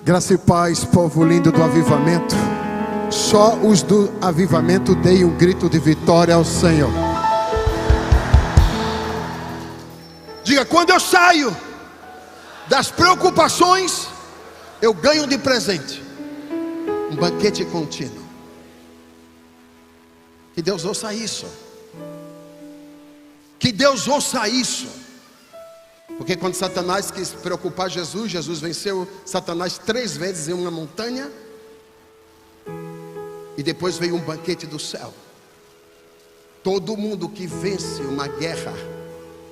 Graça e paz, povo lindo do avivamento. Só os do avivamento deem um grito de vitória ao Senhor. Diga: quando eu saio das preocupações, eu ganho de presente um banquete contínuo. Que Deus ouça isso. Que Deus ouça isso. Porque quando Satanás quis preocupar Jesus, Jesus venceu Satanás 3 vezes em uma montanha. E depois veio um banquete do céu. Todo mundo que vence uma guerra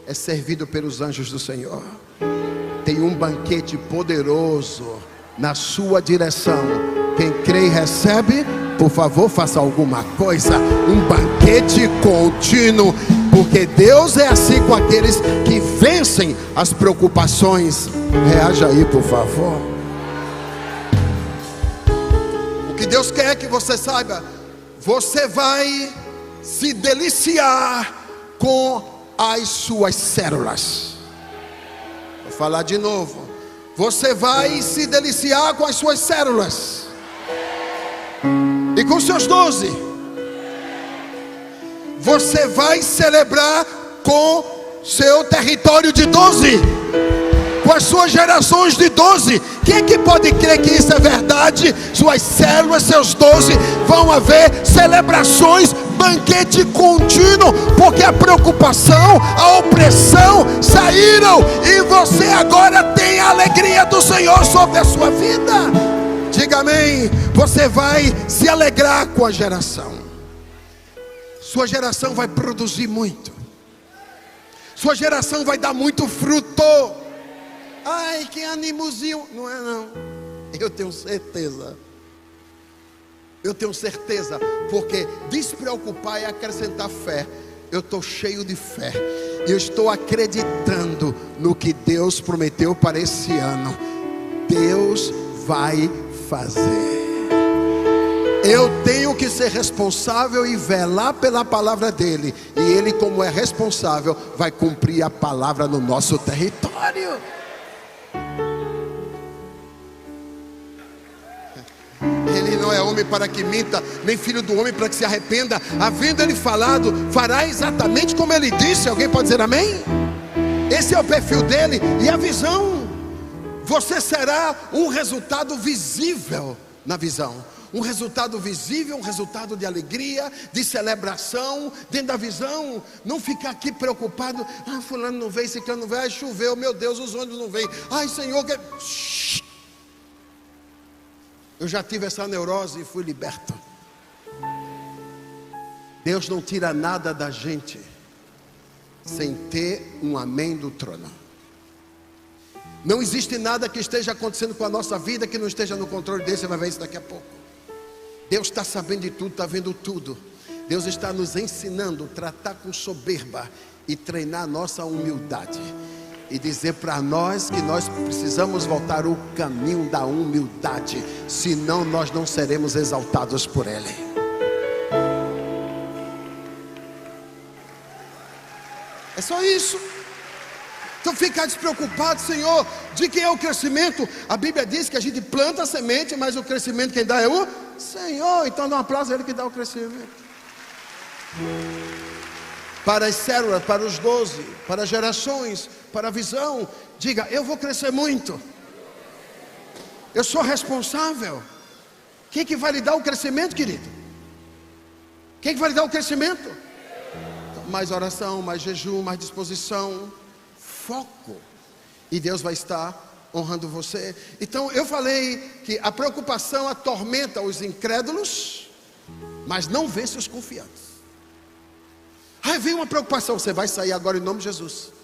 é servido pelos anjos do Senhor. Tem um banquete poderoso na sua direção. Quem crê e recebe, por favor, faça alguma coisa. Um banquete contínuo. Porque Deus é assim com aqueles que vencem as preocupações. Reaja aí, por favor. O que Deus quer que você saiba: você vai se deliciar com as suas células. Vou falar de novo. Você vai se deliciar com as suas células e com seus 12. Você vai celebrar com seu território de 12, com as suas gerações de 12. Quem é que pode crer que isso é verdade? Suas células, seus 12, vão haver celebrações, banquete contínuo, porque a preocupação, a opressão saíram, e você agora tem a alegria do Senhor sobre a sua vida. Diga amém. Você vai se alegrar com a geração. Sua geração vai produzir muito. Sua geração vai dar muito fruto. Ai, que animozinho. Não é não. Eu tenho certeza. Eu tenho certeza. Porque despreocupar é acrescentar fé. Eu estou cheio de fé. E eu estou acreditando no que Deus prometeu para esse ano. Deus vai fazer. Eu tenho que ser responsável e velar pela palavra dele. E ele, como é responsável, vai cumprir a palavra no nosso território. Ele não é homem para que minta, nem filho do homem para que se arrependa. Havendo ele falado, fará exatamente como ele disse. Alguém pode dizer amém? Esse é o perfil dele. E a visão: você será um resultado visível na visão. Um resultado visível, um resultado de alegria, de celebração dentro da visão. Não ficar aqui preocupado: ah, fulano não veio, ciclano não veio, ai, choveu, meu Deus, os ônibus não veio, ai Senhor, que... Eu já tive essa neurose e fui liberto. Deus não tira nada da gente sem ter um amém do trono. Não existe nada que esteja acontecendo com a nossa vida que não esteja no controle dele. Você vai ver isso daqui a pouco. Deus está sabendo de tudo, está vendo tudo. Deus está nos ensinando a tratar com soberba e treinar a nossa humildade. E dizer para nós que nós precisamos voltar ao caminho da humildade. Senão nós não seremos exaltados por Ele. É só isso. Então ficar despreocupado: Senhor, de quem é o crescimento? A Bíblia diz que a gente planta a semente, mas o crescimento quem dá é o Senhor. Então dá um aplauso a Ele que dá o crescimento. Para as células, para os 12, para as gerações, para a visão, diga: eu vou crescer muito. Eu sou responsável. Quem que vai lhe dar o crescimento, querido? Quem que vai lhe dar o crescimento? Mais oração, mais jejum, mais disposição, foco, e Deus vai estar honrando você. Então eu falei que a preocupação atormenta os incrédulos, mas não vence os confiantes. Aí vem uma preocupação: você vai sair agora em nome de Jesus.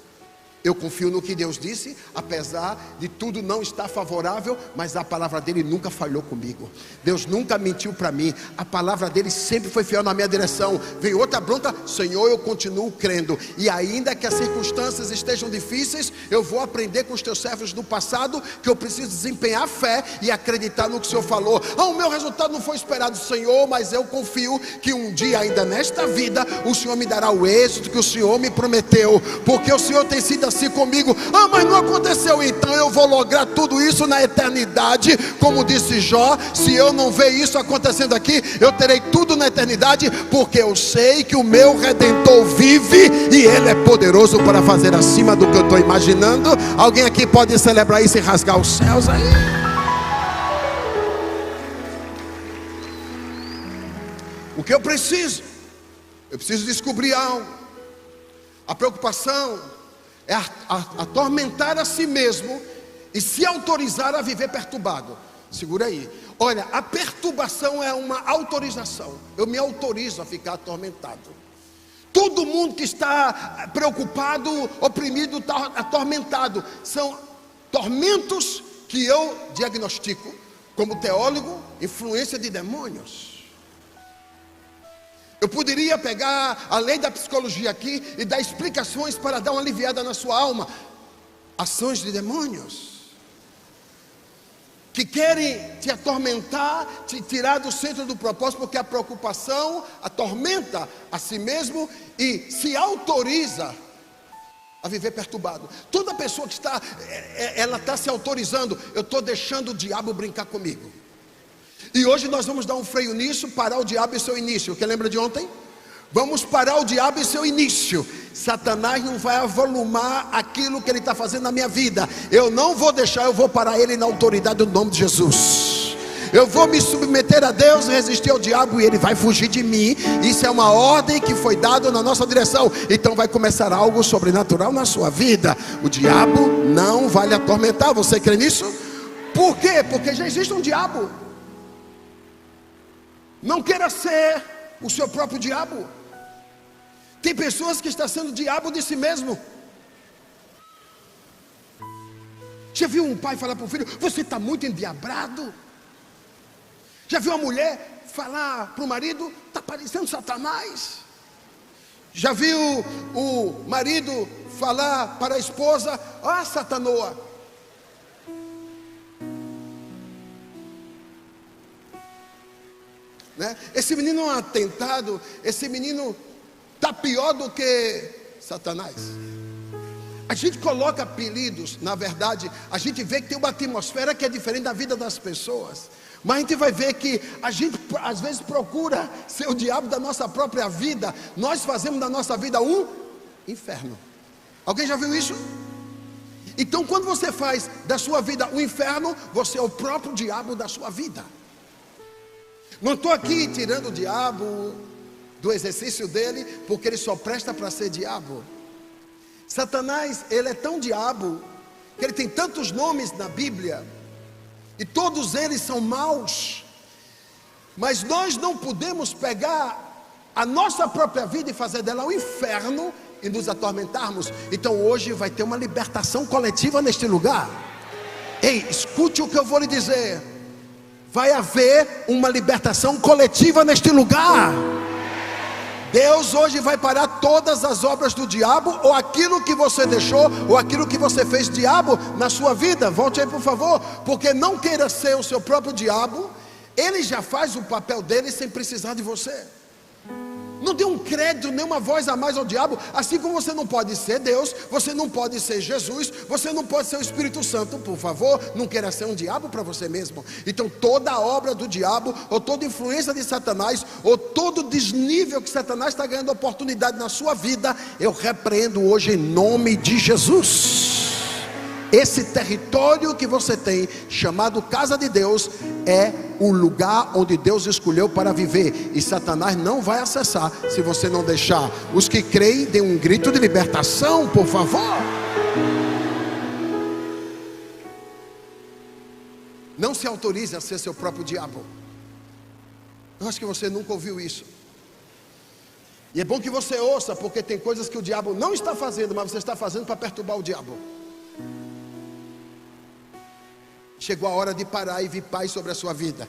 Eu confio no que Deus disse, apesar de tudo não estar favorável, mas a palavra dele nunca falhou comigo. Deus nunca mentiu para mim. A palavra dele sempre foi fiel na minha direção. Vem outra bronca: Senhor, eu continuo crendo. E ainda que as circunstâncias estejam difíceis, eu vou aprender com os teus servos do passado que eu preciso desempenhar fé e acreditar no que o Senhor falou. Ah, o meu resultado não foi esperado, Senhor, mas eu confio que um dia, ainda nesta vida, o Senhor me dará o êxito que o Senhor me prometeu. Porque o Senhor tem sido assim comigo: ah, mas não aconteceu. Então eu vou lograr tudo isso na eternidade. Como disse Jó, se eu não ver isso acontecendo aqui, eu terei tudo na eternidade, porque eu sei que o meu Redentor vive e Ele é poderoso para fazer acima do que eu estou imaginando. Alguém aqui pode celebrar isso e rasgar os céus aí? O que eu preciso descobrir algo. A preocupação é atormentar a si mesmo e se autorizar a viver perturbado. Segura aí. Olha, a perturbação é uma autorização. Eu me autorizo a ficar atormentado. Todo mundo que está preocupado, oprimido, está atormentado. São tormentos que eu diagnostico como teólogo, influência de demônios. Eu poderia pegar a lei da psicologia aqui e dar explicações para dar uma aliviada na sua alma. Ações de demônios que querem te atormentar, te tirar do centro do propósito, porque a preocupação atormenta a si mesmo e se autoriza a viver perturbado. Toda pessoa que ela está se autorizando: eu estou deixando o diabo brincar comigo. E hoje nós vamos dar um freio nisso, parar o diabo e seu início. Quem lembra de ontem? Vamos parar o diabo e seu início. Satanás não vai avolumar aquilo que ele está fazendo na minha vida. Eu não vou deixar, eu vou parar ele na autoridade do nome de Jesus. Eu vou me submeter a Deus, resistir ao diabo e ele vai fugir de mim. Isso é uma ordem que foi dada na nossa direção. Então vai começar algo sobrenatural na sua vida. O diabo não vai lhe atormentar. Você crê nisso? Por quê? Porque já existe um diabo. Não queira ser o seu próprio diabo. Tem pessoas que estão sendo diabo de si mesmo. Já viu um pai falar para o filho: você está muito endiabrado? Já viu uma mulher falar para o marido: está parecendo Satanás? Já viu o marido falar para a esposa: ó, Satanoa? Né? Esse menino é um atentado. Esse menino está pior do que Satanás. A gente coloca apelidos. Na verdade, a gente vê que tem uma atmosfera que é diferente da vida das pessoas. Mas a gente vai ver que a gente às vezes procura ser o diabo da nossa própria vida. Nós fazemos da nossa vida um inferno. Alguém já viu isso? Então quando você faz da sua vida um inferno, você é o próprio diabo da sua vida. Não estou aqui tirando o diabo do exercício dele, porque ele só presta para ser diabo. Satanás, ele é tão diabo, que ele tem tantos nomes na Bíblia, e todos eles são maus. Mas nós não podemos pegar a nossa própria vida e fazer dela um inferno e nos atormentarmos. Então hoje vai ter uma libertação coletiva neste lugar. Ei, escute o que eu vou lhe dizer. Vai haver uma libertação coletiva neste lugar. Deus hoje vai parar todas as obras do diabo, ou aquilo que você deixou, ou aquilo que você fez diabo na sua vida. Volte aí por favor, porque não queira ser o seu próprio diabo. Ele já faz o papel dele sem precisar de você. Não dê um crédito, nem uma voz a mais ao diabo. Assim como você não pode ser Deus, você não pode ser Jesus, você não pode ser o Espírito Santo. Por favor, não queira ser um diabo para você mesmo. Então toda a obra do diabo, ou toda influência de Satanás, ou todo desnível que Satanás está ganhando oportunidade na sua vida, eu repreendo hoje em nome de Jesus. Esse território que você tem, chamado casa de Deus, é o lugar onde Deus escolheu para viver. E Satanás não vai acessar, se você não deixar. Os que creem, dêem um grito de libertação, por favor. Não se autorize a ser seu próprio diabo. Eu acho que você nunca ouviu isso. E é bom que você ouça, porque tem coisas que o diabo não está fazendo, mas você está fazendo para perturbar o diabo. Chegou a hora de parar e vir paz sobre a sua vida.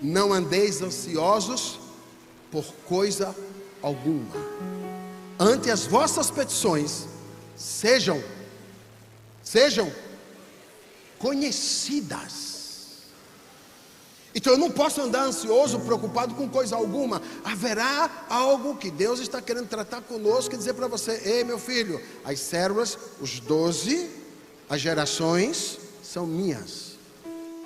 Não andeis ansiosos por coisa alguma. Ante as vossas petições, sejam conhecidas. Então eu não posso andar ansioso, preocupado com coisa alguma. Haverá algo que Deus está querendo tratar conosco e dizer para você: ei, meu filho, as células, os 12, as gerações são minhas.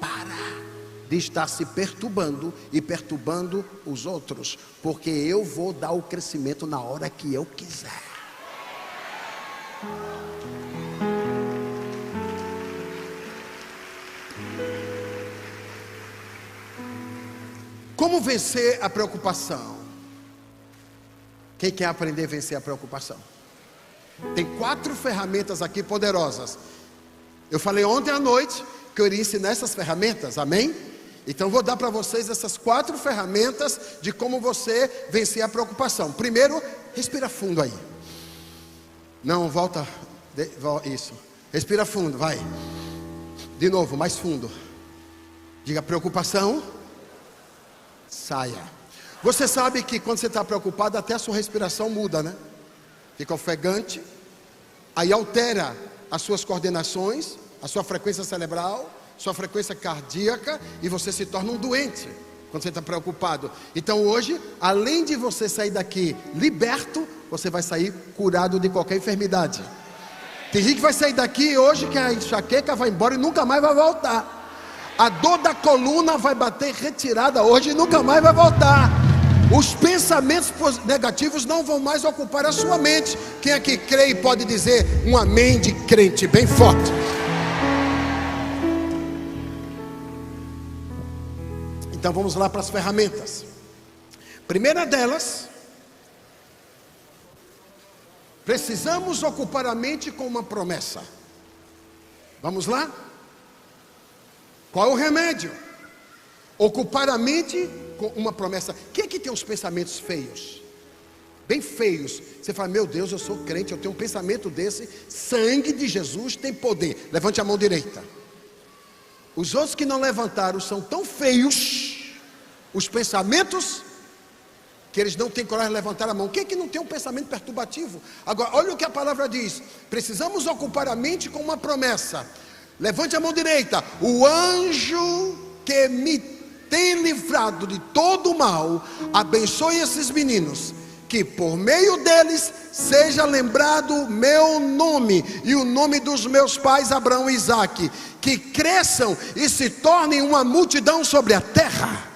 Para de estar se perturbando e perturbando os outros, porque eu vou dar o crescimento na hora que eu quiser. Como vencer a preocupação? Quem quer aprender a vencer a preocupação? Tem 4 ferramentas aqui poderosas. Eu falei ontem à noite que eu iria ensinar essas ferramentas, amém? Então vou dar para vocês essas 4 ferramentas de como você vencer a preocupação. Primeiro, respira fundo aí. Não, volta. Isso. Respira fundo, vai. De novo, mais fundo. Diga: preocupação, saia. Você sabe que quando você está preocupado, até a sua respiração muda, né? Fica ofegante. Aí altera as suas coordenações, a sua frequência cerebral, sua frequência cardíaca, e você se torna um doente quando você está preocupado. Então hoje, além de você sair daqui liberto, você vai sair curado de qualquer enfermidade. Tem gente que vai sair daqui hoje que a enxaqueca vai embora e nunca mais vai voltar. A dor da coluna vai bater retirada hoje e nunca mais vai voltar. Os pensamentos negativos não vão mais ocupar a sua mente. Quem aqui crê e pode dizer um amém de crente bem forte? Então vamos lá para as ferramentas. Primeira delas, precisamos ocupar a mente com uma promessa. Vamos lá? Qual é o remédio? Ocupar a mente com uma promessa. Quem é que tem uns pensamentos feios? Bem feios. Você fala: meu Deus, eu sou crente, eu tenho um pensamento desse. Sangue de Jesus tem poder. Levante a mão direita. Os outros que não levantaram são tão feios, os pensamentos, que eles não têm coragem de levantar a mão. Quem é que não tem um pensamento perturbativo? Agora, olha o que a palavra diz. Precisamos ocupar a mente com uma promessa. Levante a mão direita. O anjo que me tem livrado de todo o mal, abençoe esses meninos, que por meio deles seja lembrado meu nome e o nome dos meus pais Abraão e Isaque, que cresçam e se tornem uma multidão sobre a terra.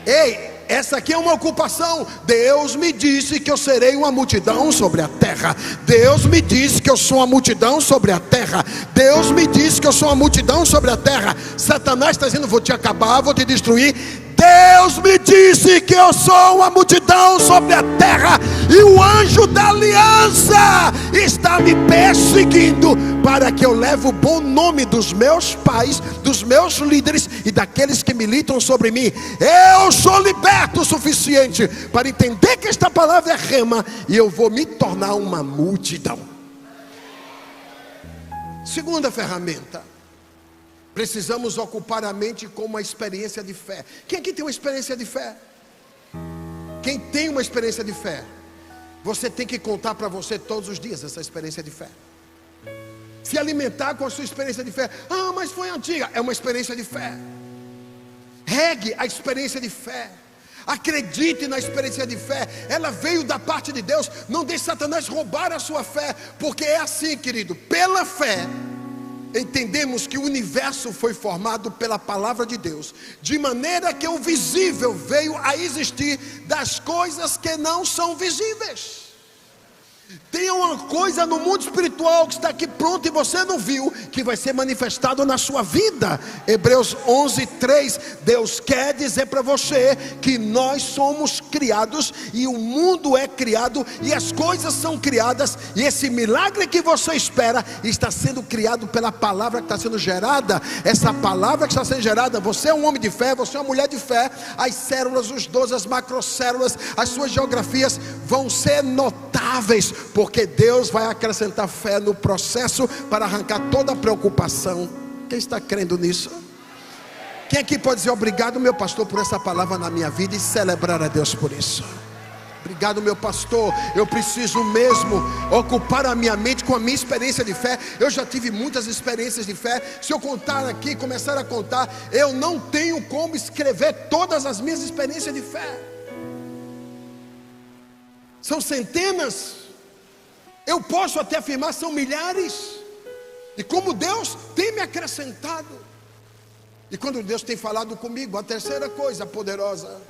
Ei, essa aqui é uma ocupação. Deus me disse que eu serei uma multidão sobre a terra. Deus me disse que eu sou uma multidão sobre a terra. Deus me disse que eu sou uma multidão sobre a terra. Satanás está dizendo: vou te acabar, vou te destruir. Deus me disse que eu sou uma multidão sobre a terra, e o anjo da aliança está me perseguindo para que eu leve o bom nome dos meus pais, dos meus líderes e daqueles que militam sobre mim. Eu sou liberto o suficiente para entender que esta palavra é rema, e eu vou me tornar uma multidão. Segunda ferramenta: precisamos ocupar a mente com uma experiência de fé. Quem aqui tem uma experiência de fé? Quem tem uma experiência de fé, você tem que contar para você todos os dias essa experiência de fé. Se alimentar com a sua experiência de fé. Ah, mas foi antiga. É uma experiência de fé. Regue a experiência de fé. Acredite na experiência de fé. Ela veio da parte de Deus. Não deixe Satanás roubar a sua fé. Porque é assim, querido. Pela fé, entendemos que o universo foi formado pela palavra de Deus, de maneira que o visível veio a existir das coisas que não são visíveis. Tem uma coisa no mundo espiritual que está aqui pronto e você não viu, que vai ser manifestado na sua vida. Hebreus 11:3. Deus quer dizer para você que nós somos criados, e o mundo é criado, e as coisas são criadas, e esse milagre que você espera está sendo criado pela palavra que está sendo gerada. Essa palavra que está sendo gerada, você é um homem de fé, você é uma mulher de fé. As células, os 12, as macrocélulas, as suas geografias vão ser notáveis, porque Deus vai acrescentar fé no processo para arrancar toda a preocupação. Quem está crendo nisso? Quem aqui pode dizer: obrigado, meu pastor, por essa palavra na minha vida, e celebrar a Deus por isso? Obrigado, meu pastor. Eu preciso mesmo ocupar a minha mente com a minha experiência de fé. Eu já tive muitas experiências de fé. Se eu contar aqui, começar a contar, eu não tenho como escrever todas as minhas experiências de fé. São centenas. Eu posso até afirmar, são milhares. E como Deus tem me acrescentado. E quando Deus tem falado comigo, a terceira coisa poderosa: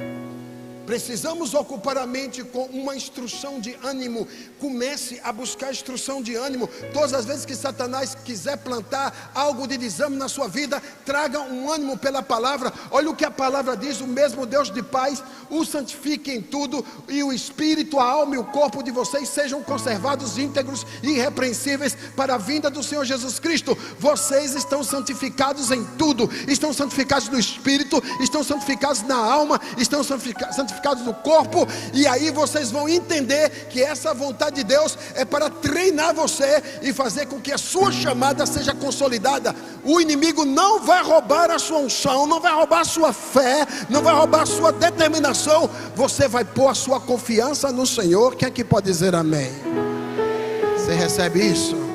precisamos ocupar a mente com uma instrução de ânimo. Comece a buscar instrução de ânimo. Todas as vezes que Satanás quiser plantar algo de desânimo na sua vida, traga um ânimo pela palavra. Olha o que a palavra diz: o mesmo Deus de paz o santifique em tudo, e o espírito, a alma e o corpo de vocês sejam conservados íntegros e irrepreensíveis para a vinda do Senhor Jesus Cristo. Vocês estão santificados em tudo. Estão santificados no espírito, estão santificados na alma, estão santificados no corpo. E aí vocês vão entender que essa vontade de Deus é para treinar você e fazer com que a sua chamada seja consolidada. O inimigo não vai roubar a sua unção, não vai roubar a sua fé, não vai roubar a sua determinação. Você vai pôr a sua confiança no Senhor. Quem é que pode dizer amém? Você recebe isso?